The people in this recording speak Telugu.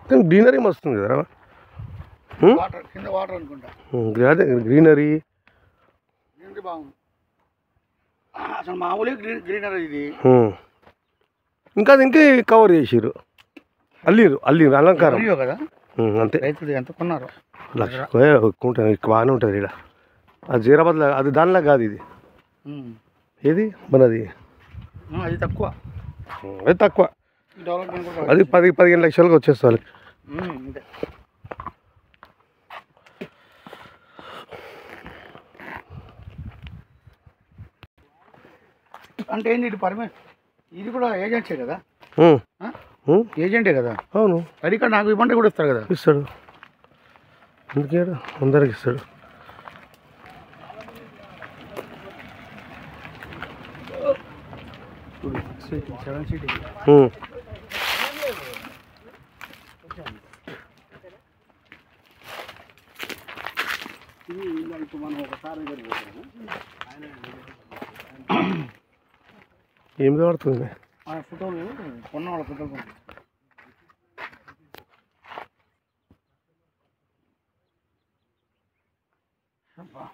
కానీ గ్రీనరీ మస్తుంది కదా. వాటర్ కింద వాటర్ అనుకుంటా. అదే గ్రీనరీ బాగుంది అసలు మామూలుగా గ్రీనరీ ఇది. ఇంకా అది ఇంకా కవర్ చేసిర్రు, అల్లిరు అలంకారం కదా. అంతే. రైతులు ఎంత కొన్నారు? లక్ష ఉంటుంది, బాగానే ఉంటుంది ఇక్కడ. అది జీరాబాద్లో అది దానిలా కాదు, ఇది ఏది మనది అది తక్కువ, అది తక్కువ. డెవలప్మెంట్ అది 10-15 లక్షలకు వచ్చేస్తుంది వాళ్ళకి. అంతే. అంటే ఏంటి ఇటు ఇది కూడా ఏజెంట్సే కదా, ఏజెంటే కదా. అవును, అది ఇక్కడ నాకు ఇవ్వండి కూడా ఇస్తారు కదా. ఇస్తాడు, అందుకే అందరికి ఇస్తాడు. సెవెన్ సీట్ ఇప్పుడు మనం ఒకసారి ఏం కనబడుతుంది? ఆ ఫోటోలు కొన్న వాళ్ళ ఫోటోలు అబ్బా